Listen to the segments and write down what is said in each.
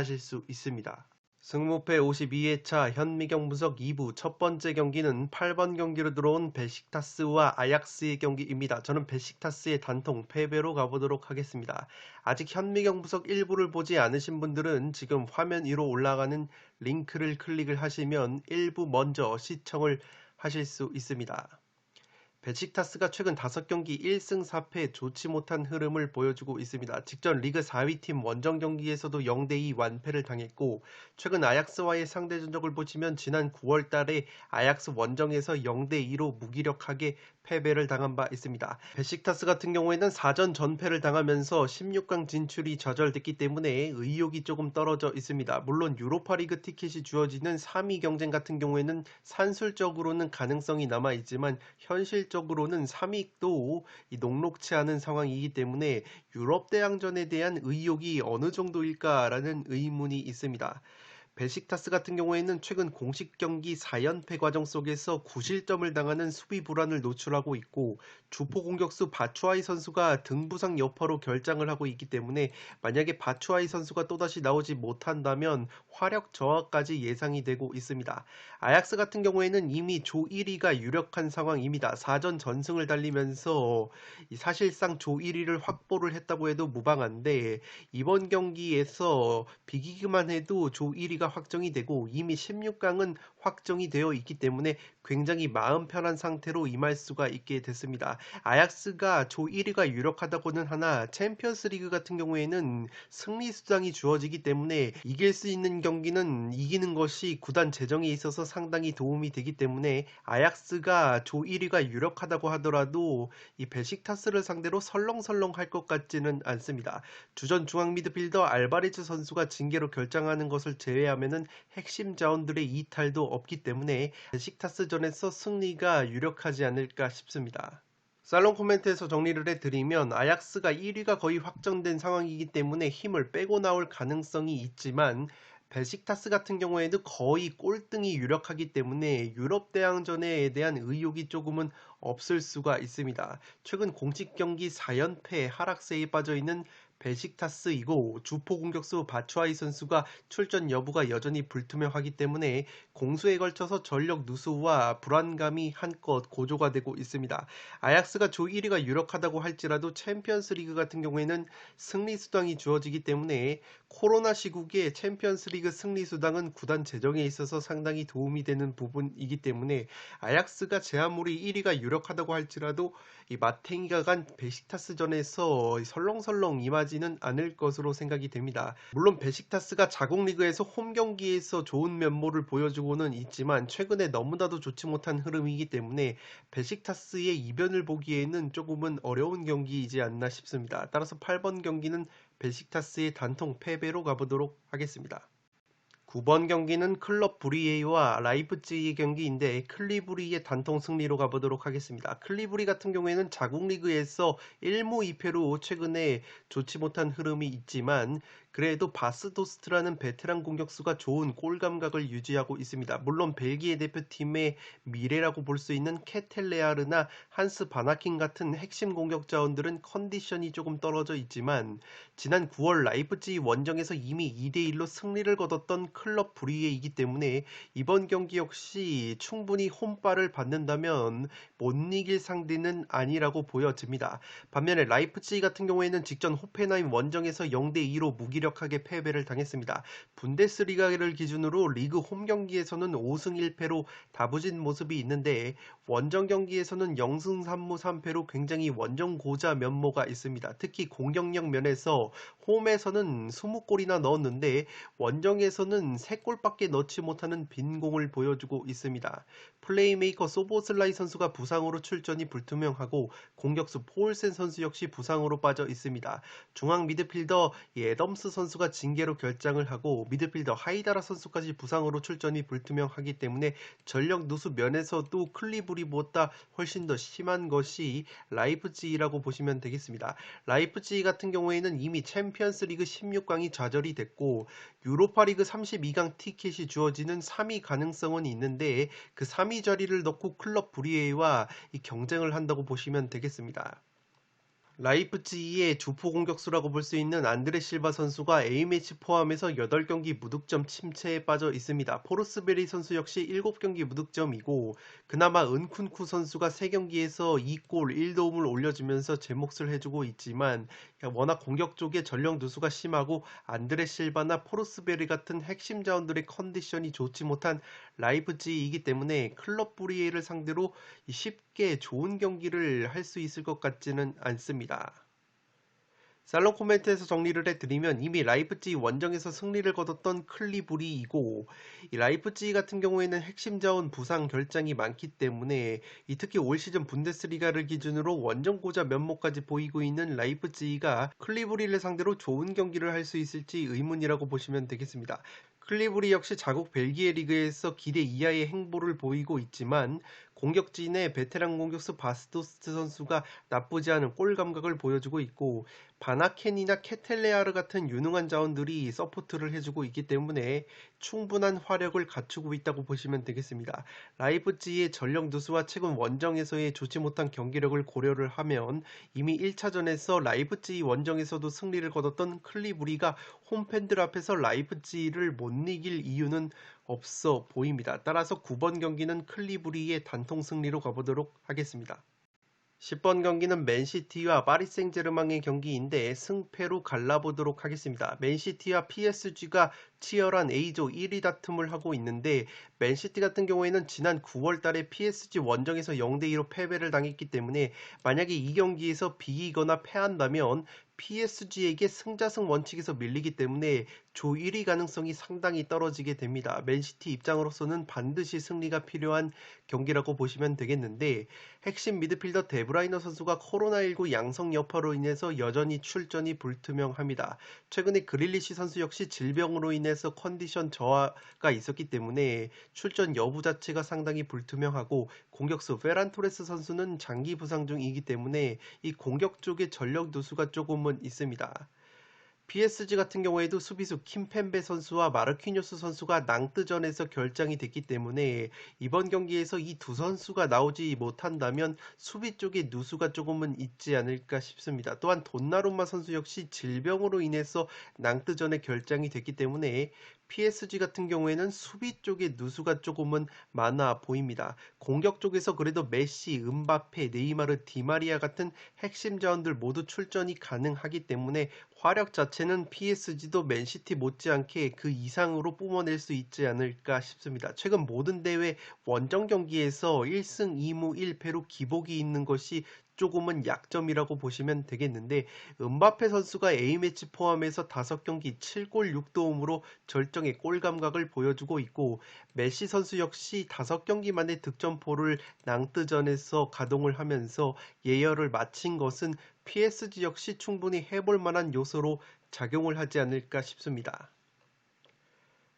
하실 수 있습니다. 승무패 52회차 현미경 분석 2부 첫 번째 경기는 8번 경기로 들어온 베식타스와 아약스의 경기입니다. 저는 베식타스의 단통 패배로 가보도록 하겠습니다. 아직 현미경 분석 1부를 보지 않으신 분들은 지금 화면 위로 올라가는 링크를 클릭을 하시면 1부 먼저 시청을 하실 수 있습니다. 베식타스가 최근 5경기 1승 4패 좋지 못한 흐름을 보여주고 있습니다. 직전 리그 4위팀 원정 경기에서도 0대2 완패를 당했고 최근 아약스와의 상대 전적을 보시면 지난 9월달에 아약스 원정에서 0대2로 무기력하게 패배를 당한 바 있습니다. 베식타스 같은 경우에는 4전 전패를 당하면서 16강 진출이 좌절됐기 때문에 의욕이 조금 떨어져 있습니다. 물론 유로파리그 티켓이 주어지는 3위 경쟁 같은 경우에는 산술적으로는 가능성이 남아있지만 현실적으로는 3위도 녹록치 않은 상황이기 때문에 유럽 대항전에 대한 의욕이 어느 정도일까라는 의문이 있습니다. 베식타스 같은 경우에는 최근 공식 경기 4연패 과정 속에서 9실점을 당하는 수비 불안을 노출하고 있고 주포 공격수 바추아이 선수가 등 부상 여파로 결장을 하고 있기 때문에 만약에 바추아이 선수가 또다시 나오지 못한다면 화력 저하까지 예상이 되고 있습니다. 아약스 같은 경우에는 이미 조 1위가 유력한 상황입니다. 4전 전승을 달리면서 사실상 조 1위를 확보를 했다고 해도 무방한데 이번 경기에서 비기기만 해도 조 1위가 확정이 되고 이미 16강은 확정이 되어 있기 때문에 굉장히 마음 편한 상태로 임할 수가 있게 됐습니다. 아약스가 조 1위가 유력하다고는 하나 챔피언스 리그 같은 경우에는 승리 수당이 주어지기 때문에 이길 수 있는 경기는 이기는 것이 구단 재정에 있어서 상당히 도움이 되기 때문에 아약스가 조 1위가 유력하다고 하더라도 이 베식타스를 상대로 설렁설렁 할 것 같지는 않습니다. 주전 중앙 미드필더 알바레즈 선수가 징계로 결장하는 것을 제외하면은 핵심 자원들의 이탈도 없기 때문에 베식타스전에서 승리가 유력하지 않을까 싶습니다. 살롱 코멘트에서 정리를 해드리면 아약스가 1위가 거의 확정된 상황이기 때문에 힘을 빼고 나올 가능성이 있지만 베식타스 같은 경우에도 거의 꼴등이 유력하기 때문에 유럽 대항전에 대한 의욕이 조금은 없을 수가 있습니다. 최근 공식 경기 4연패 하락세에 빠져있는 베식타스이고 주포 공격수 바추아이 선수가 출전 여부가 여전히 불투명하기 때문에 공수에 걸쳐서 전력 누수와 불안감이 한껏 고조가 되고 있습니다. 아약스가 조 1위가 유력하다고 할지라도 챔피언스 리그 같은 경우에는 승리 수당이 주어지기 때문에 코로나 시국에 챔피언스 리그 승리 수당은 구단 재정에 있어서 상당히 도움이 되는 부분이기 때문에 아약스가 제 아무리 1위가 유력하다고 할지라도 이 마탱이가 간 베식타스전에서 설렁설렁 임하지는 않을 것으로 생각이 됩니다. 물론 베식타스가 자국 리그에서 홈 경기에서 좋은 면모를 보여주고는 있지만 최근에 너무나도 좋지 못한 흐름이기 때문에 베식타스의 이변을 보기에는 조금은 어려운 경기이지 않나 싶습니다. 따라서 8번 경기는 베식타스의 단통 패배로 가보도록 하겠습니다. 9번 경기는 클럽 브리에이와 라이프치히의 경기인데 클리브리의 단통 승리로 가보도록 하겠습니다. 클리브리 같은 경우에는 자국 리그에서 1무 2패로 최근에 좋지 못한 흐름이 있지만 그래도 바스도스트라는 베테랑 공격수가 좋은 골 감각을 유지하고 있습니다. 물론 벨기에 대표팀의 미래라고 볼 수 있는 케텔레아르나 한스 바나킨 같은 핵심 공격 자원들은 컨디션이 조금 떨어져 있지만 지난 9월 라이프치히 원정에서 이미 2대1로 승리를 거뒀던 클럽 브리에이기 때문에 이번 경기 역시 충분히 홈발을 받는다면 못 이길 상대는 아니라고 보여집니다. 반면에 라이프치히 같은 경우에는 직전 호펜하임 원정에서 0대2로 무기력하게 패배를 당했습니다. 분데스리가를 기준으로 리그 홈 경기에서는 5승 1패로 다부진 모습이 있는데 원정 경기에서는 0승 3무 3패로 굉장히 원정 고자 면모가 있습니다. 특히 공격력 면에서 홈에서는 20골이나 넣었는데 원정에서는 3골밖에 넣지 못하는 빈공을 보여주고 있습니다. 플레이메이커 소보슬라이 선수가 부상으로 출전이 불투명하고 공격수 포울센 선수 역시 부상으로 빠져 있습니다. 중앙 미드필더 애덤스 선수가 징계로 결장을 하고 미드필더 하이다라 선수까지 부상으로 출전이 불투명하기 때문에 전력 누수 면에서도 클리브리보다 훨씬 더 심한 것이 라이프치히라고 보시면 되겠습니다. 라이프치히 같은 경우에는 이미 챔피언스 리그 16강이 좌절이 됐고 유로파리그 32강 티켓이 주어지는 3위 가능성은 있는데 그 3위 자리를 넣고 클럽 브리에와 이 경쟁을 한다고 보시면 되겠습니다. 라이프치히의 주포 공격수라고 볼 수 있는 안드레 실바 선수가 A매치 포함해서 8경기 무득점 침체에 빠져 있습니다. 포르스베리 선수 역시 7경기 무득점이고 그나마 은쿤쿠 선수가 3경기에서 2골 1도움을 올려주면서 제 몫을 해주고 있지만 워낙 공격 쪽에 전력 누수가 심하고 안드레 실바나 포르스베리 같은 핵심 자원들의 컨디션이 좋지 못한 라이프치히이기 때문에 클럽 브리에를 상대로 쉽게 좋은 경기를 할 수 있을 것 같지는 않습니다. 살롱 코멘트에서 정리를 해드리면 이미 라이프치히 원정에서 승리를 거뒀던 클리브리이고 이 라이프치히 같은 경우에는 핵심 자원 부상 결장이 많기 때문에 특히 올 시즌 분데스리가를 기준으로 원정고자 면모까지 보이고 있는 라이프치히가 클리브리를 상대로 좋은 경기를 할 수 있을지 의문이라고 보시면 되겠습니다. 클리브리 역시 자국 벨기에 리그에서 기대 이하의 행보를 보이고 있지만 공격진의 베테랑 공격수 바스토스 선수가 나쁘지 않은 골 감각을 보여주고 있고 바나켄이나 케텔레아르 같은 유능한 자원들이 서포트를 해주고 있기 때문에 충분한 화력을 갖추고 있다고 보시면 되겠습니다. 라이프치히의 전력 누수와 최근 원정에서의 좋지 못한 경기력을 고려를 하면 이미 1차전에서 라이프치히 원정에서도 승리를 거뒀던 클리브리가 홈팬들 앞에서 라이프치히를 못 이길 이유는 없어 보입니다. 따라서 9번 경기는 클리브리의 단통 승리로 가보도록 하겠습니다. 10번 경기는 맨시티와 파리 생제르맹의 경기인데 승패로 갈라보도록 하겠습니다. 맨시티와 PSG가 치열한 A조 1위 다툼을 하고 있는데 맨시티 같은 경우에는 지난 9월 달에 PSG 원정에서 0대2로 패배를 당했기 때문에 만약에 이 경기에서 비기거나 패한다면 PSG에게 승자승 원칙에서 밀리기 때문에 조 1위 가능성이 상당히 떨어지게 됩니다. 맨시티 입장으로서는 반드시 승리가 필요한 경기라고 보시면 되겠는데 핵심 미드필더 데브라이너 선수가 코로나19 양성 여파로 인해서 여전히 출전이 불투명합니다. 최근에 그릴리시 선수 역시 질병으로 인해서 컨디션 저하가 있었기 때문에 출전 여부 자체가 상당히 불투명하고 공격수 페란 토레스 선수는 장기 부상 중이기 때문에 이 공격 쪽의 전력 누수가 조금은 있습니다. PSG 같은 경우에도 수비수 킴펜베 선수와 마르키뇨스 선수가 낭뜨전에서 결장이 됐기 때문에 이번 경기에서 이 두 선수가 나오지 못한다면 수비 쪽에 누수가 조금은 있지 않을까 싶습니다. 또한 돈나룸마 선수 역시 질병으로 인해서 낭뜨전에 결장이 됐기 때문에 PSG 같은 경우에는 수비 쪽에 누수가 조금은 많아 보입니다. 공격 쪽에서 그래도 메시, 음바페, 네이마르, 디마리아 같은 핵심 자원들 모두 출전이 가능하기 때문에 화력 자체는 PSG도 맨시티 못지않게 그 이상으로 뿜어낼 수 있지 않을까 싶습니다. 최근 모든 대회 원정 경기에서 1승 2무 1패로 기복이 있는 것이 조금은 약점이라고 보시면 되겠는데 음바페 선수가 A매치 포함해서 5경기 7골 6도움으로 절정의 골 감각을 보여주고 있고 메시 선수 역시 5경기 만에 득점포를 낭뜨전에서 가동을 하면서 예열을 마친 것은 PSG 역시 충분히 해볼 만한 요소로 작용을 하지 않을까 싶습니다.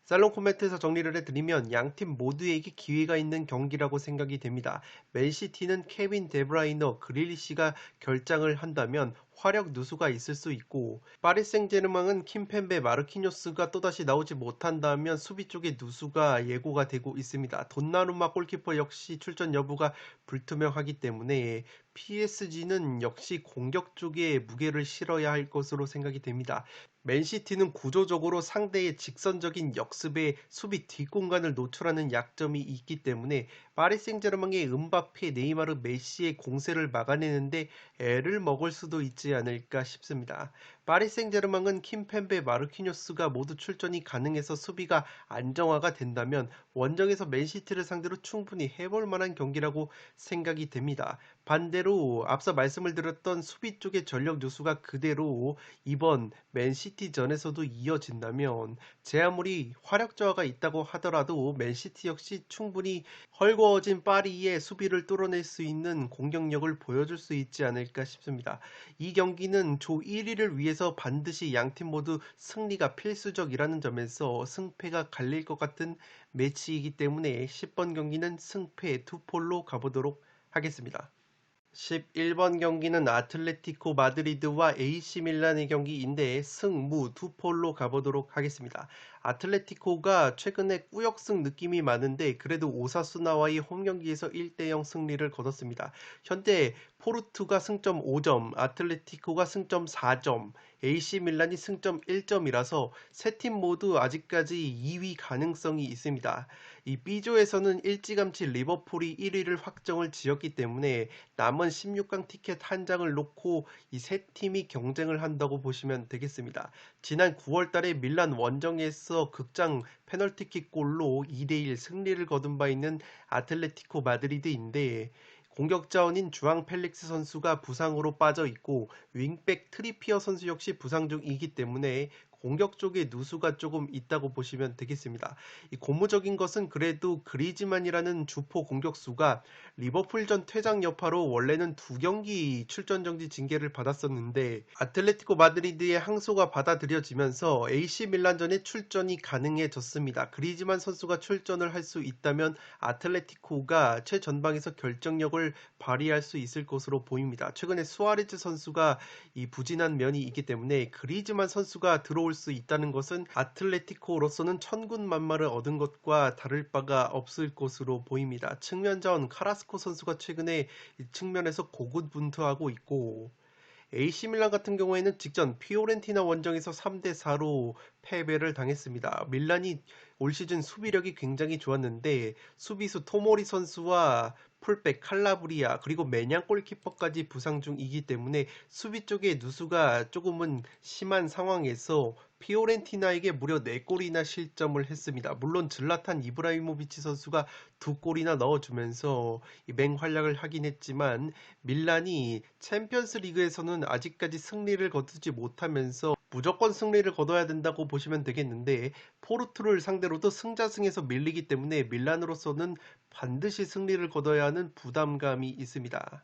살롱 코멘트에서 정리를 해드리면 양팀 모두에게 기회가 있는 경기라고 생각이 됩니다. 맨시티는 케빈 데브라이너, 그릴리시가 결장을 한다면 화력 누수가 있을 수 있고 파리 생제르맹은 킴펜베, 마르키뇨스가 또다시 나오지 못한다면 수비 쪽에 누수가 예고가 되고 있습니다. 돈나룸마 골키퍼 역시 출전 여부가 불투명하기 때문에 PSG는 역시 공격 쪽에 무게를 실어야 할 것으로 생각이 됩니다. 맨시티는 구조적으로 상대의 직선적인 역습에 수비 뒷공간을 노출하는 약점이 있기 때문에 파리 생제르맹의 음바페, 네이마르, 메시의 공세를 막아내는데 애를 먹을 수도 있지 않을까 싶습니다. 파리 생제르맹은 킴펜베, 마르키뇨스가 모두 출전이 가능해서 수비가 안정화가 된다면 원정에서 맨시티를 상대로 충분히 해볼 만한 경기라고 생각이 됩니다. 반대로 앞서 말씀을 드렸던 수비 쪽의 전력 누수가 그대로 이번 맨시티전에서도 이어진다면 제 아무리 화력 저하가 있다고 하더라도 맨시티 역시 충분히 헐거워진 파리의 수비를 뚫어낼 수 있는 공격력을 보여줄 수 있지 않을까 싶습니다. 이 경기는 조 1위를 위해서 경기에서 반드시 양팀 모두 승리가 필수적이라는 점에서 승패가 갈릴 것 같은 매치이기 때문에 10번 경기는 승패 투폴로 가보도록 하겠습니다. 11번 경기는 아틀레티코 마드리드와 AC 밀란의 경기인데 승무 투폴로 가보도록 하겠습니다. 아틀레티코가 최근에 꾸역승 느낌이 많은데 그래도 오사수나와의 홈경기에서 1대0 승리를 거뒀습니다. 현재 포르투가 승점 5점, 아틀레티코가 승점 4점, AC 밀란이 승점 1점이라서 세 팀 모두 아직까지 2위 가능성이 있습니다. 이 B조에서는 일찌감치 리버풀이 1위를 확정을 지었기 때문에 남은 16강 티켓 한 장을 놓고 이 세 팀이 경쟁을 한다고 보시면 되겠습니다. 지난 9월 달에 밀란 원정에서 극장 페널티킥 골로 2대1 승리를 거둔 바 있는 아틀레티코 마드리드인데 공격 자원인 주앙 펠릭스 선수가 부상으로 빠져 있고 윙백 트리피어 선수 역시 부상 중이기 때문에 공격 쪽에 누수가 조금 있다고 보시면 되겠습니다. 이 고무적인 것은 그래도 그리즈만이라는 주포 공격수가 리버풀전 퇴장 여파로 원래는 2경기 출전 정지 징계를 받았었는데 아틀레티코 마드리드의 항소가 받아들여지면서 AC 밀란전에 출전이 가능해졌습니다. 그리즈만 선수가 출전을 할 수 있다면 아틀레티코가 최전방에서 결정력을 발휘할 수 있을 것으로 보입니다. 최근에 수아레즈 선수가 이 부진한 면이 있기 때문에 그리즈만 선수가 들어올 수 있다는 것은 아틀레티코로서는 천군만마를 얻은 것과 다를 바가 없을 것으로 보입니다. 측면전 카라스코 선수가 최근에 이 측면에서 고군분투하고 있고 AC 밀란 같은 경우에는 직전 피오렌티나 원정에서 3대4로 패배를 당했습니다. 밀란이 올 시즌 수비력이 굉장히 좋았는데 수비수 토모리 선수와 풀백 칼라브리아 그리고 매냥 골키퍼까지 부상 중이기 때문에 수비 쪽에 누수가 조금은 심한 상황에서 피오렌티나에게 무려 4골이나 실점을 했습니다. 물론 질라탄 이브라이모비치 선수가 2골이나 넣어주면서 맹활약을 하긴 했지만 밀란이 챔피언스 리그에서는 아직까지 승리를 거두지 못하면서 무조건 승리를 거둬야 된다고 보시면 되겠는데 포르투를 상대로도 승자승에서 밀리기 때문에 밀란으로서는 반드시 승리를 거둬야 하는 부담감이 있습니다.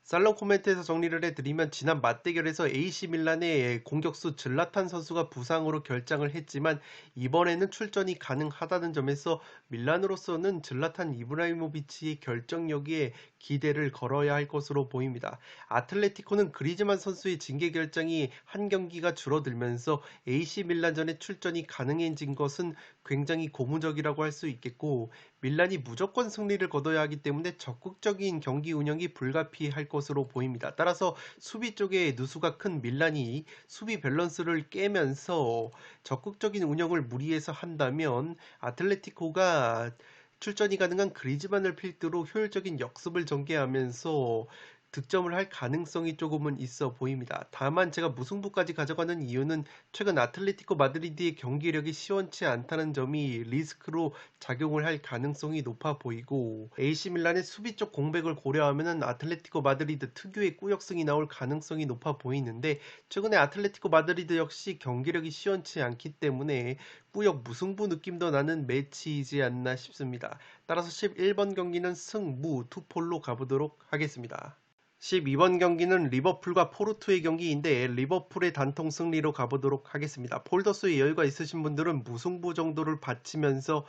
살롱 코멘트에서 정리를 해드리면 지난 맞대결에서 AC 밀란의 공격수 질라탄 선수가 부상으로 결장을 했지만 이번에는 출전이 가능하다는 점에서 밀란으로서는 질라탄 이브라이모비치의 결정력에 기대를 걸어야 할 것으로 보입니다. 아틀레티코는 그리즈만 선수의 징계 결장이 한 경기가 줄어들면서 AC 밀란전에 출전이 가능해진 것은 굉장히 고무적이라고 할 수 있겠고 밀란이 무조건 승리를 거둬야 하기 때문에 적극적인 경기 운영이 불가피할 것으로 보입니다. 따라서 수비 쪽에 누수가 큰 밀란이 수비 밸런스를 깨면서 적극적인 운영을 무리해서 한다면 아틀레티코가 출전이 가능한 그리즈만을 필두로 효율적인 역습을 전개하면서 득점을 할 가능성이 조금은 있어 보입니다. 다만 제가 무승부까지 가져가는 이유는 최근 아틀레티코 마드리드의 경기력이 시원치 않다는 점이 리스크로 작용을 할 가능성이 높아 보이고 AC 밀란의 수비 쪽 공백을 고려하면 아틀레티코 마드리드 특유의 꾸역승이 나올 가능성이 높아 보이는데 최근에 아틀레티코 마드리드 역시 경기력이 시원치 않기 때문에 꾸역 무승부 느낌도 나는 매치이지 않나 싶습니다. 따라서 11번 경기는 승무 투폴로 가보도록 하겠습니다. 12번 경기는 리버풀과 포르투의 경기인데 리버풀의 단통 승리로 가보도록 하겠습니다. 폴더스의 여유가 있으신 분들은 무승부 정도를 바치면서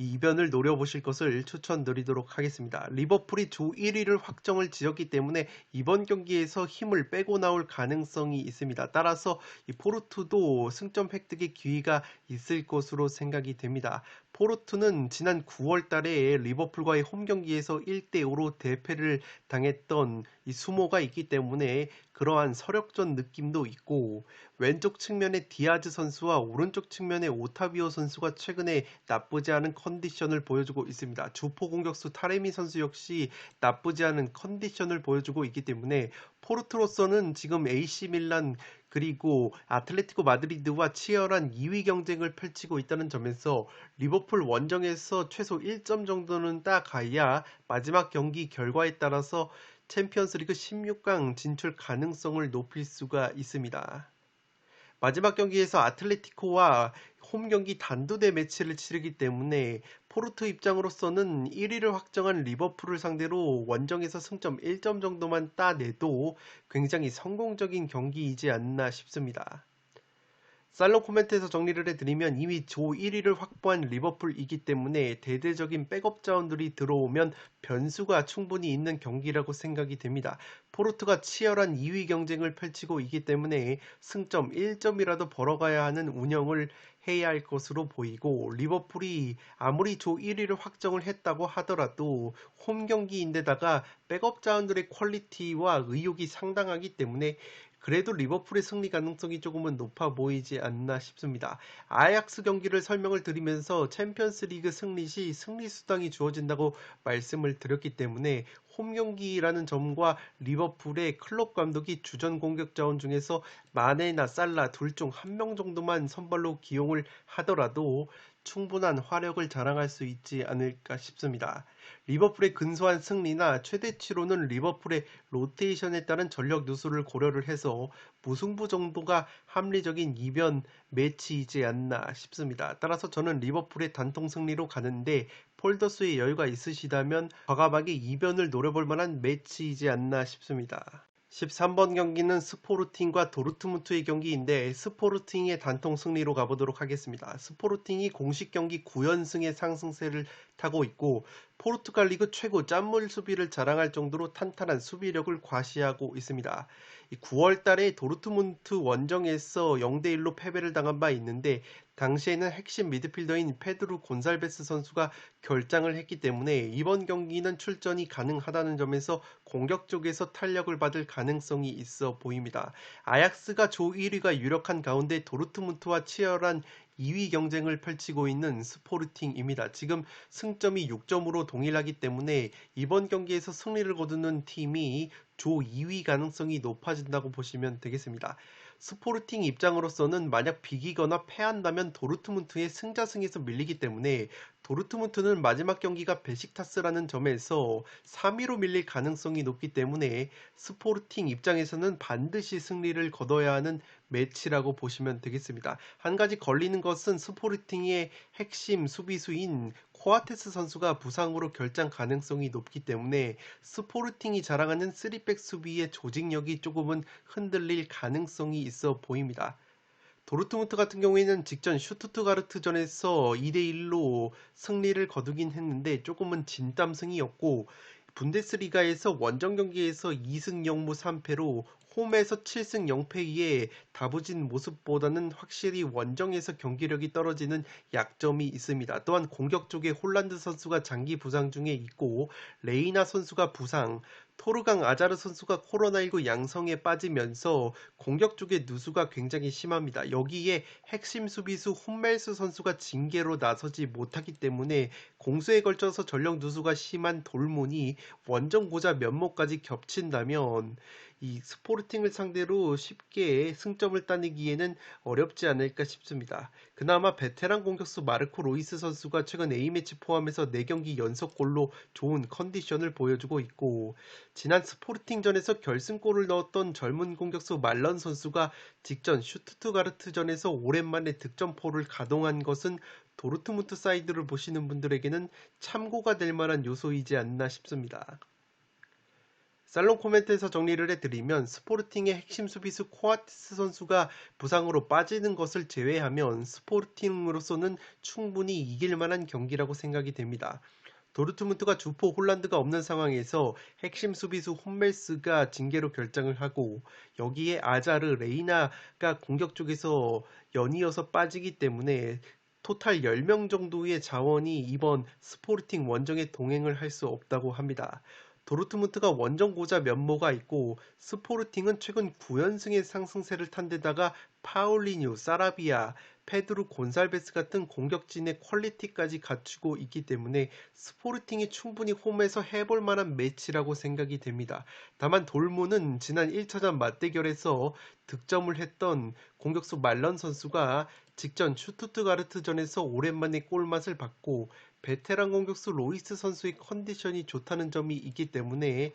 이 이변을 노려보실 것을 추천드리도록 하겠습니다. 리버풀이 조 1위를 확정을 지었기 때문에 이번 경기에서 힘을 빼고 나올 가능성이 있습니다. 따라서 이 포르투도 승점 획득의 기회가 있을 것으로 생각이 됩니다. 포르투는 지난 9월 달에 리버풀과의 홈 경기에서 1대5로 대패를 당했던 이 수모가 있기 때문에 그러한 서력전 느낌도 있고 왼쪽 측면의 디아즈 선수와 오른쪽 측면의 오타비오 선수가 최근에 나쁘지 않은 컨디션을 보여주고 있습니다. 주포 공격수 타레미 선수 역시 나쁘지 않은 컨디션을 보여주고 있기 때문에 포르투로서는 지금 AC 밀란 그리고 아틀레티코 마드리드와 치열한 2위 경쟁을 펼치고 있다는 점에서 리버풀 원정에서 최소 1점 정도는 따가야 마지막 경기 결과에 따라서 챔피언스리그 16강 진출 가능성을 높일 수가 있습니다. 마지막 경기에서 아틀레티코와 홈 경기 단두대 매치를 치르기 때문에 포르투 입장으로서는 1위를 확정한 리버풀을 상대로 원정에서 승점 1점 정도만 따내도 굉장히 성공적인 경기이지 않나 싶습니다. 살롱 코멘트에서 정리를 해드리면 이미 조 1위를 확보한 리버풀이기 때문에 대대적인 백업 자원들이 들어오면 변수가 충분히 있는 경기라고 생각이 됩니다. 포르투가 치열한 2위 경쟁을 펼치고 있기 때문에 승점 1점이라도 벌어가야 하는 운영을 해야 할 것으로 보이고, 리버풀이 아무리 조 1위를 확정을 했다고 하더라도 홈 경기인데다가 백업 자원들의 퀄리티와 의욕이 상당하기 때문에 그래도 리버풀의 승리 가능성이 조금은 높아 보이지 않나 싶습니다. 아약스 경기를 설명을 드리면서 챔피언스리그 승리 시 승리 수당이 주어진다고 말씀을 드렸기 때문에 홈 경기라는 점과 리버풀의 클롭 감독이 주전 공격 자원 중에서 마네나 살라 둘 중 한 명 정도만 선발로 기용을 하더라도 충분한 화력을 자랑할 수 있지 않을까 싶습니다. 리버풀의 근소한 승리나 최대치로는 리버풀의 로테이션에 따른 전력 누수를 고려를 해서 무승부 정도가 합리적인 이변 매치이지 않나 싶습니다. 따라서 저는 리버풀의 단통 승리로 가는데, 폴더스의 여유가 있으시다면 과감하게 이변을 노려볼 만한 매치이지 않나 싶습니다. 13번 경기는 스포르팅과 도르트문트의 경기인데 스포르팅의 단통 승리로 가보도록 하겠습니다. 스포르팅이 공식 경기 9연승의 상승세를 타고 있고 포르투갈 리그 최고 짠물 수비를 자랑할 정도로 탄탄한 수비력을 과시하고 있습니다. 9월 달에 도르트문트 원정에서 0대1로 패배를 당한 바 있는데 당시에는 핵심 미드필더인 페드루 곤살베스 선수가 결장을 했기 때문에 이번 경기는 출전이 가능하다는 점에서 공격 쪽에서 탄력을 받을 가능성이 있어 보입니다. 아약스가 조 1위가 유력한 가운데 도르트문트와 치열한 2위 경쟁을 펼치고 있는 스포르팅입니다. 지금 승점이 6점으로 동일하기 때문에 이번 경기에서 승리를 거두는 팀이 조 2위 가능성이 높아진다고 보시면 되겠습니다. 스포르팅 입장으로서는 만약 비기거나 패한다면 도르트문트의 승자승에서 밀리기 때문에 도르트문트는 마지막 경기가 베식타스라는 점에서 3위로 밀릴 가능성이 높기 때문에 스포르팅 입장에서는 반드시 승리를 거둬야 하는 매치라고 보시면 되겠습니다. 한 가지 걸리는 것은 스포르팅의 핵심 수비수인 코아테스 선수가 부상으로 결장 가능성이 높기 때문에 스포르팅이 자랑하는 3백 수비의 조직력이 조금은 흔들릴 가능성이 있어 보입니다. 도르트문트 같은 경우에는 직전 슈투트가르트전에서 2대1로 승리를 거두긴 했는데 조금은 진땀승이었고, 분데스리가에서 원정 경기에서 2승 0무 3패로 홈에서 7승 0패에 다부진 모습보다는 확실히 원정에서 경기력이 떨어지는 약점이 있습니다. 또한 공격 쪽에 홀란드 선수가 장기 부상 중에 있고 레이나 선수가 부상, 토르강 아자르 선수가 코로나19 양성에 빠지면서 공격 쪽의 누수가 굉장히 심합니다. 여기에 핵심 수비수 홈멜스 선수가 징계로 나서지 못하기 때문에 공수에 걸쳐서 전력 누수가 심한 돌문이 원정 고자 면모까지 겹친다면 이 스포르팅을 상대로 쉽게 승점을 따내기에는 어렵지 않을까 싶습니다. 그나마 베테랑 공격수 마르코 로이스 선수가 최근 A매치 포함해서 4경기 연속골로 좋은 컨디션을 보여주고 있고, 지난 스포르팅전에서 결승골을 넣었던 젊은 공격수 말런 선수가 직전 슈투트가르트전에서 오랜만에 득점포를 가동한 것은 도르트문트 사이드를 보시는 분들에게는 참고가 될 만한 요소이지 않나 싶습니다. 살롱 코멘트에서 정리를 해드리면 스포르팅의 핵심 수비수 코아티스 선수가 부상으로 빠지는 것을 제외하면 스포르팅으로서는 충분히 이길 만한 경기라고 생각이 됩니다. 도르트문트가 주포 홀란드가 없는 상황에서 핵심 수비수 홈멜스가 징계로 결장을 하고 여기에 아자르, 레이나가 공격 쪽에서 연이어서 빠지기 때문에 토탈 10명 정도의 자원이 이번 스포르팅 원정에 동행을 할 수 없다고 합니다. 도르트문트가 원정 고자 면모가 있고 스포르팅은 최근 9연승의 상승세를 탄 데다가 파울리뉴, 사라비아, 페드루 곤살베스 같은 공격진의 퀄리티까지 갖추고 있기 때문에 스포르팅이 충분히 홈에서 해볼 만한 매치라고 생각이 됩니다. 다만 돌무는 지난 1차전 맞대결에서 득점을 했던 공격수 말런 선수가 직전 슈투트가르트전에서 오랜만에 골맛을 봤고 베테랑 공격수 로이스 선수의 컨디션이 좋다는 점이 있기 때문에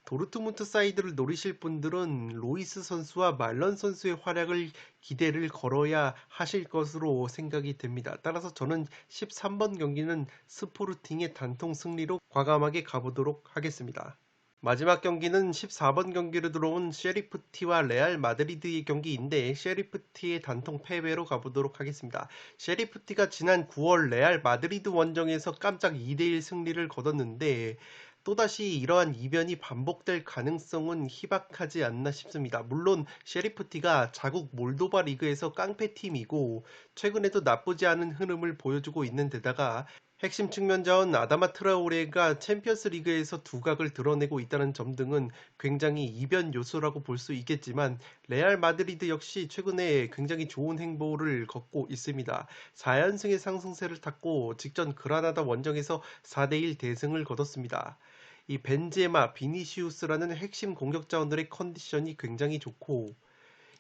도르트문트 사이드를 노리실 분들은 로이스 선수와 말런 선수의 활약을 기대를 걸어야 하실 것으로 생각이 됩니다. 따라서 저는 13번 경기는 스포르팅의 단통 승리로 과감하게 가보도록 하겠습니다. 마지막 경기는 14번 경기로 들어온 셰리프티와 레알 마드리드의 경기인데 셰리프티의 단통 패배로 가보도록 하겠습니다. 셰리프티가 지난 9월 레알 마드리드 원정에서 깜짝 2대1 승리를 거뒀는데 또다시 이러한 이변이 반복될 가능성은 희박하지 않나 싶습니다. 물론 셰리프티가 자국 몰도바 리그에서 깡패팀이고 최근에도 나쁘지 않은 흐름을 보여주고 있는 데다가 핵심 측면자원 아다마 트라오레가 챔피언스 리그에서 두각을 드러내고 있다는 점 등은 굉장히 이변 요소라고 볼 수 있겠지만 레알 마드리드 역시 최근에 굉장히 좋은 행보를 걷고 있습니다. 4연승의 상승세를 탔고 직전 그라나다 원정에서 4대1 대승을 거뒀습니다. 이 벤제마, 비니시우스라는 핵심 공격자원들의 컨디션이 굉장히 좋고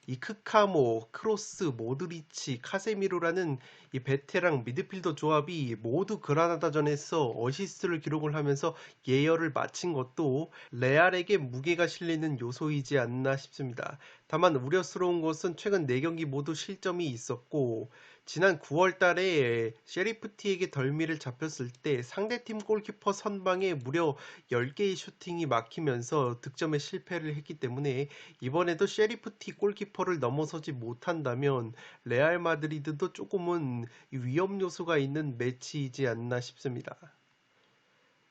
이 크카모, 크로스, 모드리치, 카세미로라는 이 베테랑 미드필더 조합이 모두 그라나다전에서 어시스트를 기록을 하면서 예열을 마친 것도 레알에게 무게가 실리는 요소이지 않나 싶습니다. 다만 우려스러운 것은 최근 4경기 모두 실점이 있었고 지난 9월 달에 셰리프티에게 덜미를 잡혔을 때 상대팀 골키퍼 선방에 무려 10개의 슈팅이 막히면서 득점에 실패를 했기 때문에 이번에도 셰리프티 골키퍼를 넘어서지 못한다면 레알 마드리드도 조금은 위험 요소가 있는 매치이지 않나 싶습니다.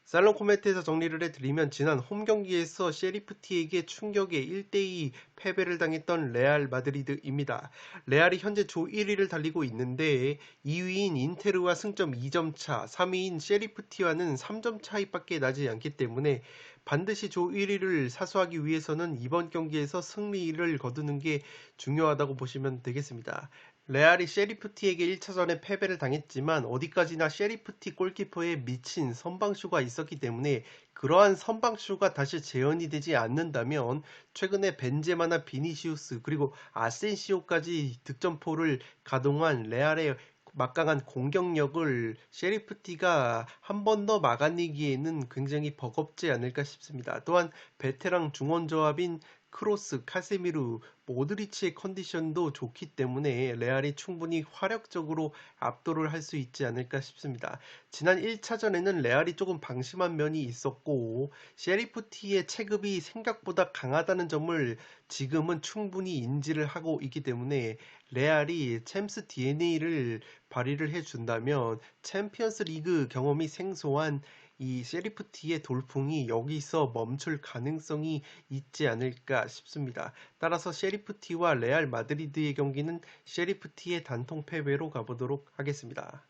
살롱 코멘트에서 정리를 해드리면 지난 홈 경기에서 셰리프티에게 충격의 1대2 패배를 당했던 레알 마드리드입니다. 레알이 현재 조 1위를 달리고 있는데 2위인 인테르와 승점 2점 차, 3위인 셰리프티와는 3점 차이밖에 나지 않기 때문에 반드시 조 1위를 사수하기 위해서는 이번 경기에서 승리를 거두는 게 중요하다고 보시면 되겠습니다. 레알이 셰리프티에게 1차전에 패배를 당했지만 어디까지나 셰리프티 골키퍼에 미친 선방쇼가 있었기 때문에 그러한 선방쇼가 다시 재현이 되지 않는다면 최근에 벤제마나 비니시우스 그리고 아센시오까지 득점포를 가동한 레알의 막강한 공격력을 셰리프티가 한 번 더 막아내기에는 굉장히 버겁지 않을까 싶습니다. 또한 베테랑 중원 조합인 크로스, 카세미루, 모드리치의 컨디션도 좋기 때문에 레알이 충분히 화력적으로 압도를 할 수 있지 않을까 싶습니다. 지난 1차전에는 레알이 조금 방심한 면이 있었고 셰리프티의 체급이 생각보다 강하다는 점을 지금은 충분히 인지를 하고 있기 때문에 레알이 챔스 DNA를 발휘를 해준다면 챔피언스 리그 경험이 생소한 이 셰리프티의 돌풍이 여기서 멈출 가능성이 있지 않을까 싶습니다. 따라서 셰리프티와 레알 마드리드의 경기는 셰리프티의 단통 패배로 가보도록 하겠습니다.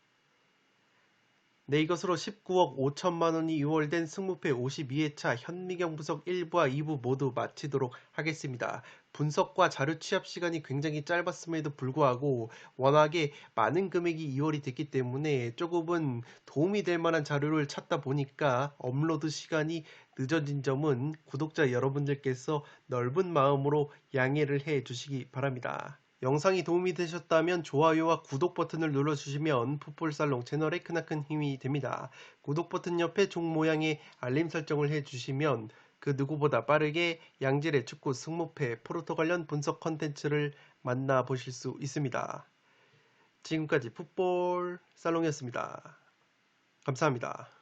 네, 이것으로 19억 5천만 원이 유월된 승무패 52회차 현미경 분석 1부와 2부 모두 마치도록 하겠습니다. 분석과 자료 취합 시간이 굉장히 짧았음에도 불구하고 워낙에 많은 금액이 이월이 됐기 때문에 조금은 도움이 될 만한 자료를 찾다 보니까 업로드 시간이 늦어진 점은 구독자 여러분들께서 넓은 마음으로 양해를 해 주시기 바랍니다. 영상이 도움이 되셨다면 좋아요와 구독 버튼을 눌러주시면 풋볼살롱 채널에 크나큰 힘이 됩니다. 구독 버튼 옆에 종 모양의 알림 설정을 해주시면 그 누구보다 빠르게 양질의 축구 승무패 포르투 관련 분석 컨텐츠를 만나보실 수 있습니다. 지금까지 풋볼살롱이었습니다. 감사합니다.